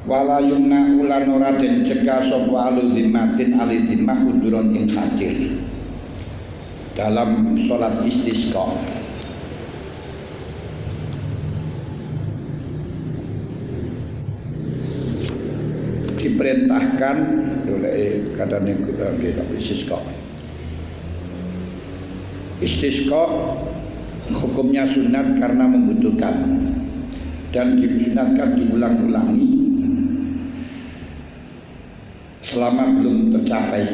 wala yumna ulan ora den cegah sapa aluzimatin alidimah huduron ing hadir dalam sholat istisqa. Diperintahkan oleh kadane istisqa. Istisqa hukumnya sunat karena membutuhkan dan disunatkan diulang-ulangi selama belum tercapai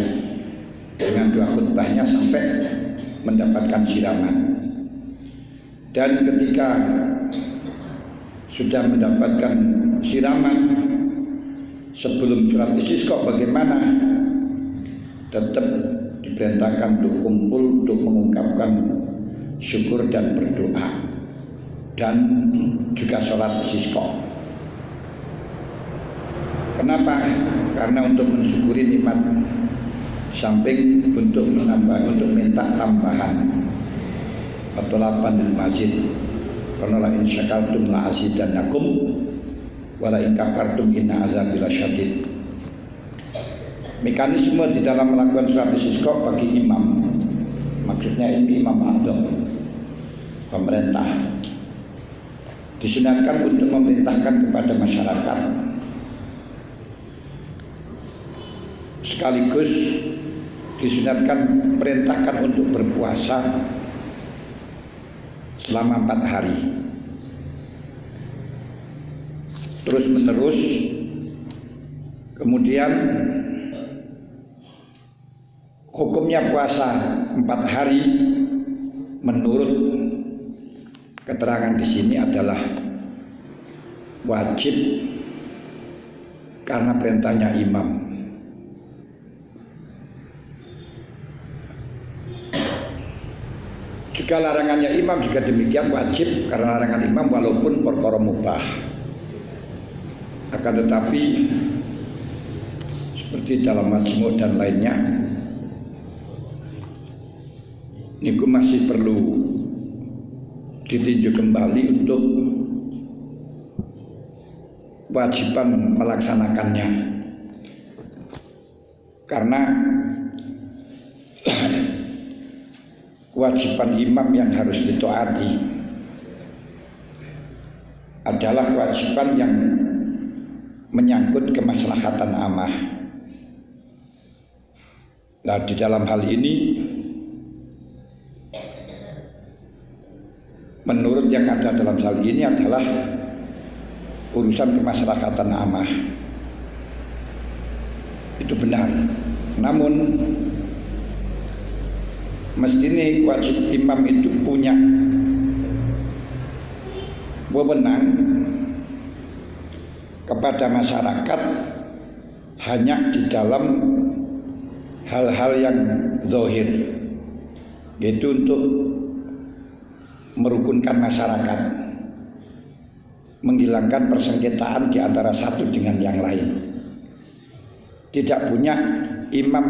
dengan 2 khutbahnya sampai mendapatkan siraman. Dan ketika sudah mendapatkan siraman sebelum surat istisqa bagaimana? Tetap diperintahkan untuk kumpul untuk mengungkapkan syukur dan berdoa dan juga sholat istisqa. Kenapa? Karena untuk mensyukuri nikmat samping untuk menambah, untuk minta tambahan atau lapan lil mazid. Karena la in syakartum la azidannakum wa la in kafartum inna azabi lasyadid. Mekanisme di dalam melakukan sholat istisqa bagi imam, maksudnya ini imam a'dzam, pemerintah, disunatkan untuk memerintahkan kepada masyarakat sekaligus disunatkan perintahkan untuk berpuasa selama 4 hari terus menerus. Kemudian hukumnya puasa 4 hari menurut keterangan di sini adalah wajib karena perintahnya imam. Juga larangannya imam juga demikian wajib karena larangan imam walaupun perkara mubah. Akan tetapi seperti dalam Majmu' dan lainnya, niku masih perlu ditinjau kembali untuk kewajiban melaksanakannya, karena kewajiban imam yang harus ditaati adalah kewajiban yang menyangkut kemaslahatan amah. Nah, di dalam hal ini menurut yang ada dalam hal ini adalah urusan kemaslahatan amah. Itu benar. Namun mestinya wajib imam itu punya wewenang kepada masyarakat hanya di dalam hal-hal yang zahir, yaitu untuk merukunkan masyarakat, menghilangkan persengketaan di antara satu dengan yang lain. Tidak punya imam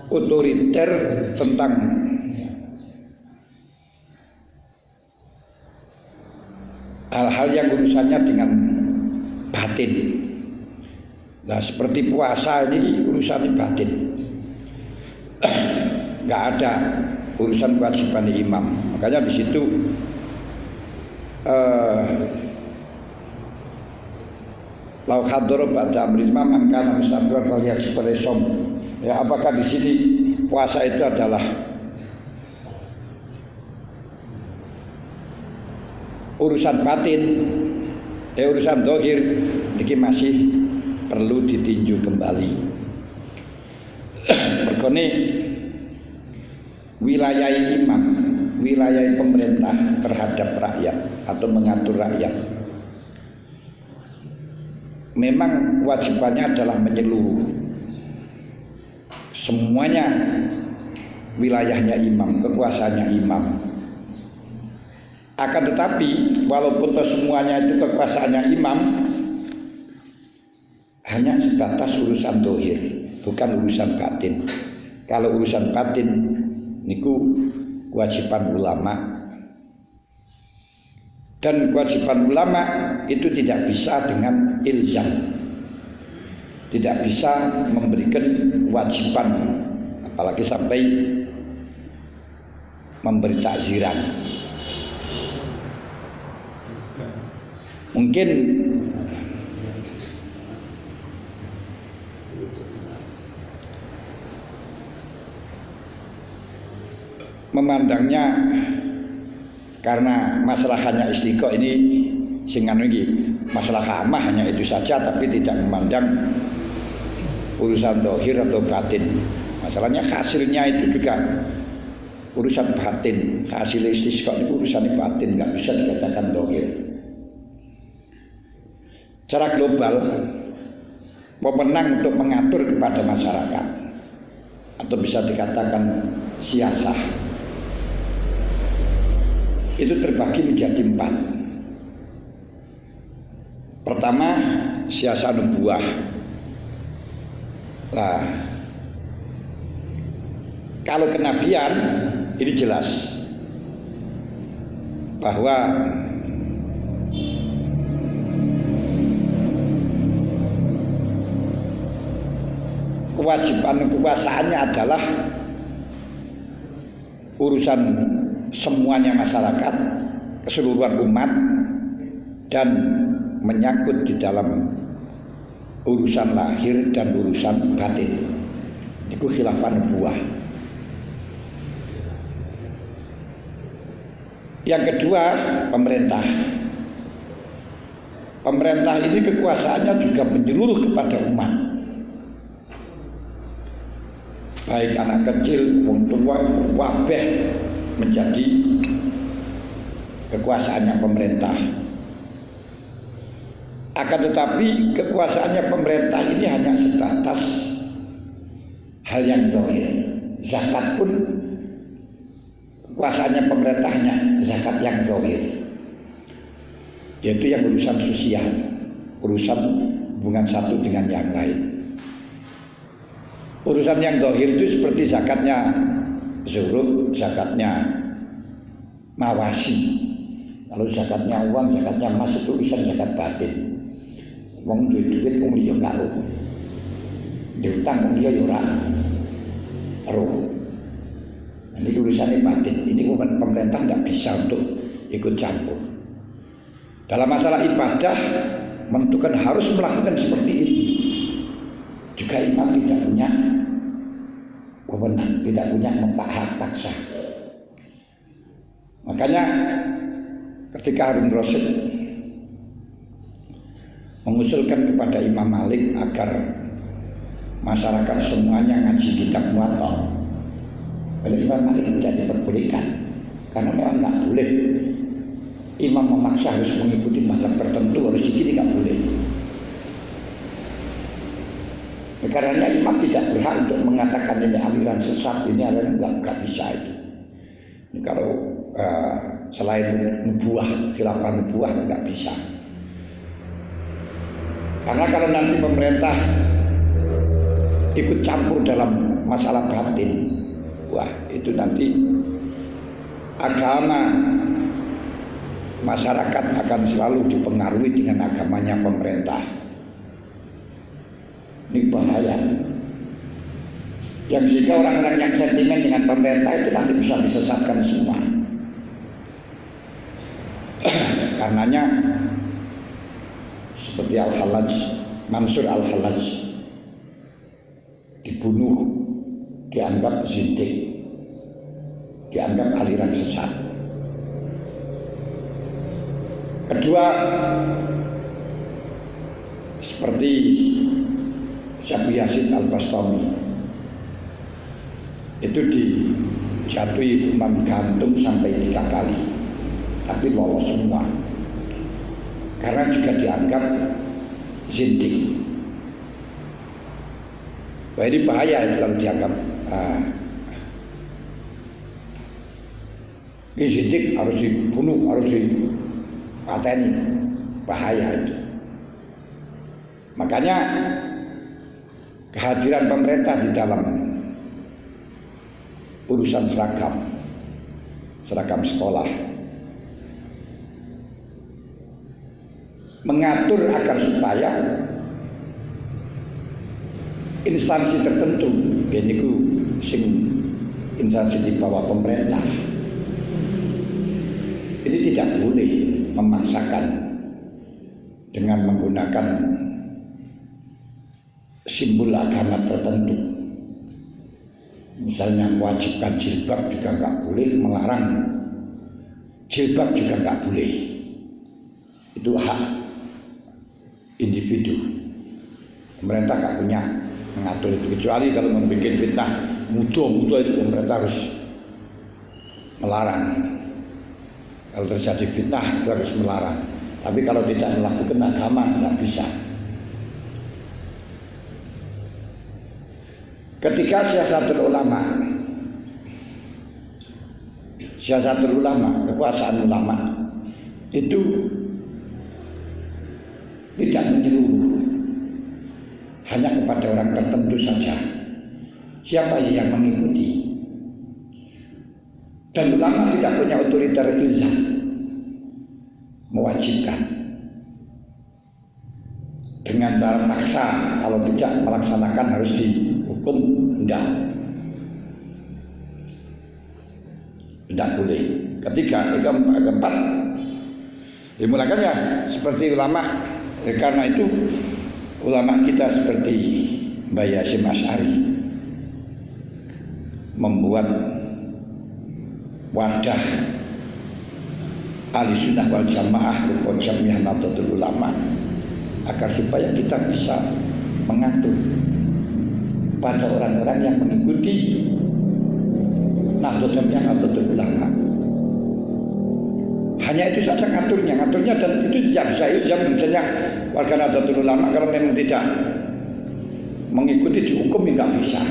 otoriter tentang hal-hal yang urusannya dengan batin. Nah, seperti puasa ini urusannya batin, nggak ada urusan kewajiban imam. Makanya di situ lau hadoro pada amrizma mangkana misalkan kalian seperti som. Ya, apakah di sini puasa itu adalah urusan batin, urusan dohir? Ini masih perlu ditinjau kembali. Mergone wilayah imam, wilayah pemerintah terhadap rakyat atau mengatur rakyat, memang kewajibannya adalah menyeluruh. Semuanya wilayahnya imam, kekuasaannya imam. Akan tetapi walaupun semuanya itu kekuasaannya imam, hanya sebatas urusan dohir, bukan urusan batin. Kalau urusan batin niku kewajiban ulama. Dan kewajiban ulama itu tidak bisa dengan ilzam, tidak bisa memberikan kewajiban, apalagi sampai memberi takziran. Mungkin memandangnya karena masalah hanya istiqo ini singanu iki masalah amah hanya itu saja, tapi tidak memandang urusan dohir atau batin. Masalahnya hasilnya itu juga urusan batin. Hasil istisqa itu urusan batin, nggak bisa dikatakan dohir. Secara global, pemenang untuk mengatur kepada masyarakat atau bisa dikatakan siasah itu terbagi menjadi 4. Pertama, siasah nubuwah. Nah, kalau kenabian ini jelas bahwa kewajiban kekuasaannya adalah urusan semuanya masyarakat, keseluruhan umat, dan menyangkut di dalam urusan lahir dan urusan batin. Itu khilafah nubuwah. Yang kedua, pemerintah. Pemerintah ini kekuasaannya juga menyeluruh kepada umat, baik anak kecil, wong tua, wabeh menjadi kekuasaannya pemerintah. Akan tetapi kekuasaannya pemerintah ini hanya sebatas hal yang zahir. Zakat pun kekuasaannya pemerintahnya zakat yang zahir, yaitu yang urusan sosial, urusan hubungan satu dengan yang lain. Urusan yang zahir itu seperti zakatnya zuhur, zakatnya mawasi. Kalau zakatnya uang, zakatnya emas itu urusan zakat batin. Wong duit-duit wong liya gak roh. Diutang wong liya yo ora roh. Ini urusannya batin. Ini bukan pemerintah tidak bisa untuk ikut campur. Dalam masalah ibadah menentukan harus melakukan seperti ini. Juga imam tidak punya wewenang, tidak punya hak paksa. Makanya ketika Harun Rasyid mengusulkan kepada Imam Malik agar masyarakat semuanya ngaji kitab Muwatta, oleh Imam Malik tidak diperbolehkan, karena memang nggak boleh imam memaksa harus mengikuti mazhab tertentu, harus begini, nggak boleh. Karena imam tidak berhak untuk mengatakan ini aliran sesat, ini aliran nggak bisa itu. Ini kalau selain nubuah, khilafah nubuah nggak bisa. Karena kalau nanti pemerintah ikut campur dalam masalah batin, wah itu nanti agama masyarakat akan selalu dipengaruhi dengan agamanya pemerintah. Ini bahaya. Yang sehingga orang-orang yang sentimen dengan pemerintah itu nanti bisa disesatkan semua. Karenanya seperti Al-Hallaj, Mansur Al-Hallaj dibunuh, dianggap zindik, dianggap aliran sesat. Kedua, seperti Syekh Yazid Al-Bastami itu dijatuhi hukuman gantung sampai 3 kali, tapi lolos semua karena juga dianggap zindik. Wah, ini bahaya itu kalau dianggap ini zindik, harus dibunuh, harus dipateni, bahaya itu. Makanya kehadiran pemerintah di dalam urusan seragam sekolah mengatur agar supaya instansi tertentu, yaitu instansi di bawah pemerintah, ini tidak boleh memaksakan dengan menggunakan simbol agama tertentu. Misalnya mewajibkan jilbab juga nggak boleh, melarang jilbab juga nggak boleh. Itu hak individu. Pemerintah nggak punya mengatur itu, kecuali kalau membuat fitnah mudah itu pemerintah harus melarang. Kalau terjadi fitnah itu harus melarang. Tapi kalau tidak melakukan agama nggak bisa. Ketika siasatul ulama, kekuasaan ulama itu tidak menyeluruh, hanya kepada orang tertentu saja. Siapa yang mengikuti? Dan ulama tidak punya otoriter ilzam, mewajibkan dengan cara paksa. Kalau tidak melaksanakan harus dihukum, tidak boleh. Ketiga, keempat, dimulakan ya seperti ulama. Karena itu ulama kita seperti Mbah Hasyim Asy'ari membuat wadah Ahlussunnah wal Jamaah rupa Jamiah Nahdlatul Ulama, agar supaya kita bisa mengatur pada orang-orang yang mengikuti Nahdlatul Ulama. Hanya itu saja ngaturnya dan itu tidak bisa ilzam. Misalnya warga Nahdlatul Ulama kalau memang tidak mengikuti dihukum nggak bisa.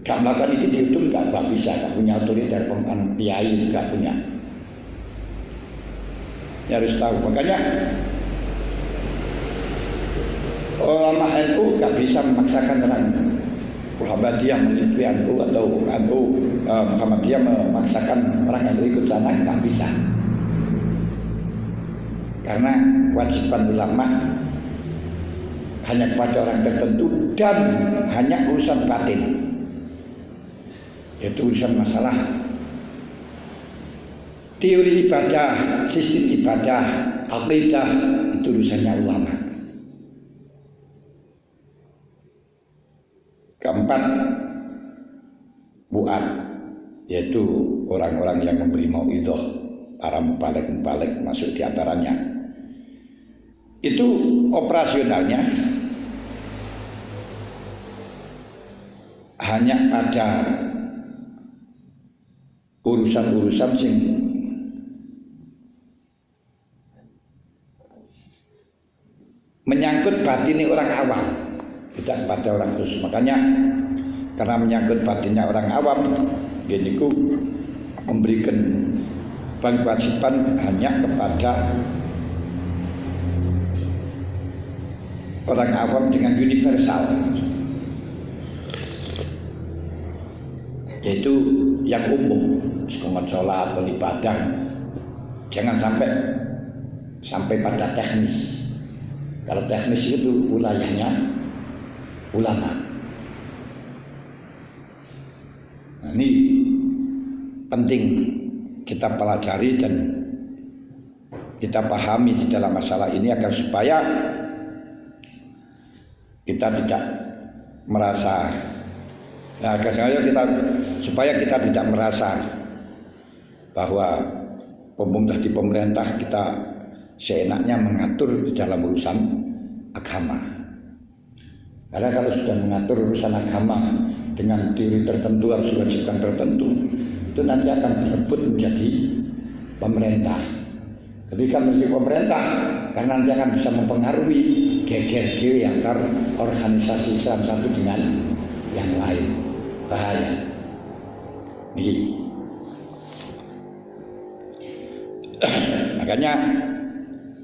Gak melakukan itu dihukum nggak bisa, nggak punya otoriter, kiai nggak punya. Ya harus tahu. Makanya ulama NU nggak bisa memaksakan orang Muhammadiyah mengikuti NU atau NU Muhammadiyah memaksakan orang NU ikut sana, nggak bisa. Karena kewajiban ulama hanya kepada orang tertentu dan hanya urusan batin, yaitu urusan masalah teori ibadah, sistem ibadah, akidah, itu urusannya ulama. Keempat, buat, yaitu orang-orang yang memberi mauidhah, para mubalik masuk di antaranya. Itu operasionalnya hanya pada urusan-urusan sing menyangkut batini orang awam, tidak pada orang khusus. Makanya karena menyangkut batinnya orang awam, geniku memberikan kewajiban hanya kepada orang awam dengan universal, yaitu yang umum, sekolah sholat, beribadah, jangan sampai pada teknis. Kalau teknis itu wilayahnya ulama. Nah, ini penting kita pelajari dan kita pahami di dalam masalah ini agar supaya kita tidak merasa, supaya kita tidak merasa bahwa pemerintah kita seenaknya mengatur di dalam urusan agama. Karena kalau sudah mengatur urusan agama dengan teori tertentu, harus diwajibkan tertentu, itu nanti akan berebut menjadi pemerintah. Ketika menjadi pemerintah, karena nanti akan bisa mempengaruhi geger antar organisasi Islam satu dengan yang lain. Bahaya. Nih. Makanya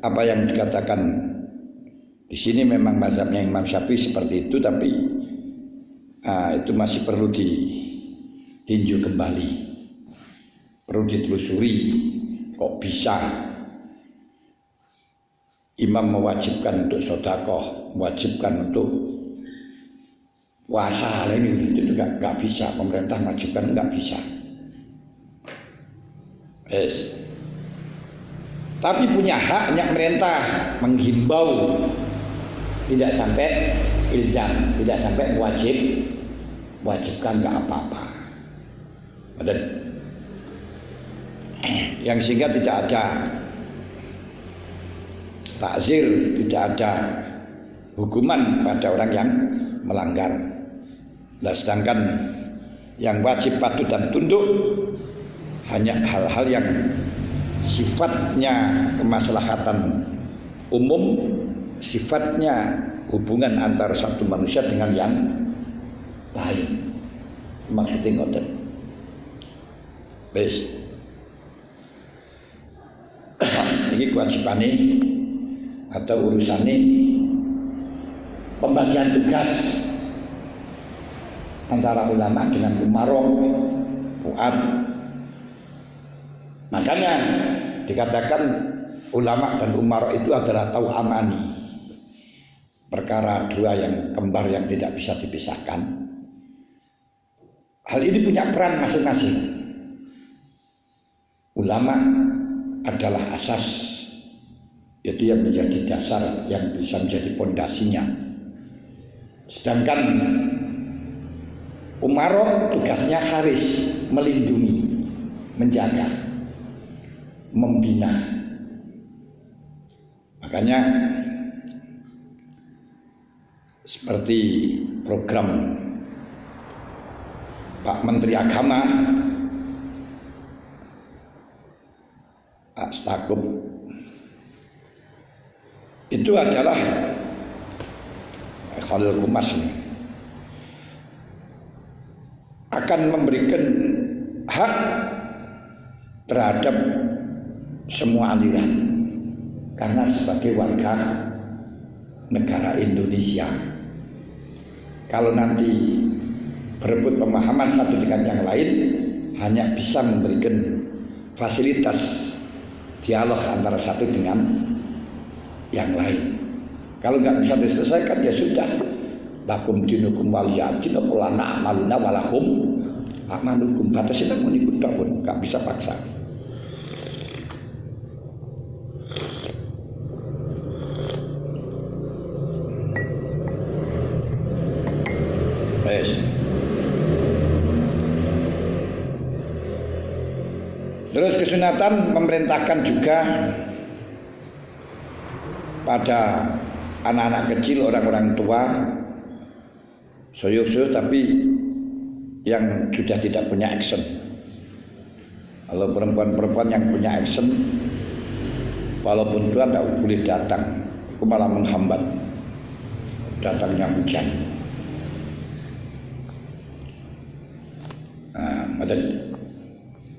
apa yang dikatakan di sini memang mazhabnya Imam Syafi'i seperti itu, tapi itu masih perlu ditinjau kembali, perlu ditelusuri kok bisa imam mewajibkan untuk sedekah, mewajibkan untuk puasa, ini itu juga nggak bisa. Pemerintah mewajibkan nggak bisa. Yes. Tapi punya haknya pemerintah menghimbau, tidak sampai ilzam, tidak sampai wajibkan nggak apa-apa. Yang sehingga tidak ada takzir, tidak ada hukuman pada orang yang melanggar. Nah, sedangkan yang wajib patuh dan tunduk hanya hal-hal yang sifatnya kemaslahatan umum, sifatnya hubungan antara satu manusia dengan yang lain. Maksudnya ngoten. Wis. Ini kewajibannya atau urusannya pembagian tugas antara ulama dengan umarok, fuad. Makanya dikatakan ulama dan umarok itu adalah tauhamani, perkara dua yang kembar yang tidak bisa dipisahkan. Hal ini punya peran masing-masing. Ulama adalah asas, yaitu yang menjadi dasar, yang bisa menjadi pondasinya. Sedangkan umarok tugasnya haris, melindungi, menjaga, membina. Makanya seperti program Pak Menteri Agama Pak Stakuf itu adalah Khalil Kumas nih, akan memberikan hak terhadap semua aliran, karena sebagai warga negara Indonesia, kalau nanti berebut pemahaman satu dengan yang lain, hanya bisa memberikan fasilitas dialog antara satu dengan yang lain. Kalau nggak bisa diselesaikan, ya sudah, lakum dinukum waliyadin, lana amaluna walakum amalukum. Batasnya mau ikut pun nggak bisa paksa. Terus kesunatan memerintahkan juga pada anak-anak kecil, orang-orang tua, soyo-soyo tapi yang sudah tidak punya action. Kalau perempuan-perempuan yang punya action, walaupun tua tidak boleh datang, itu malah menghambat datangnya hujan. Nah,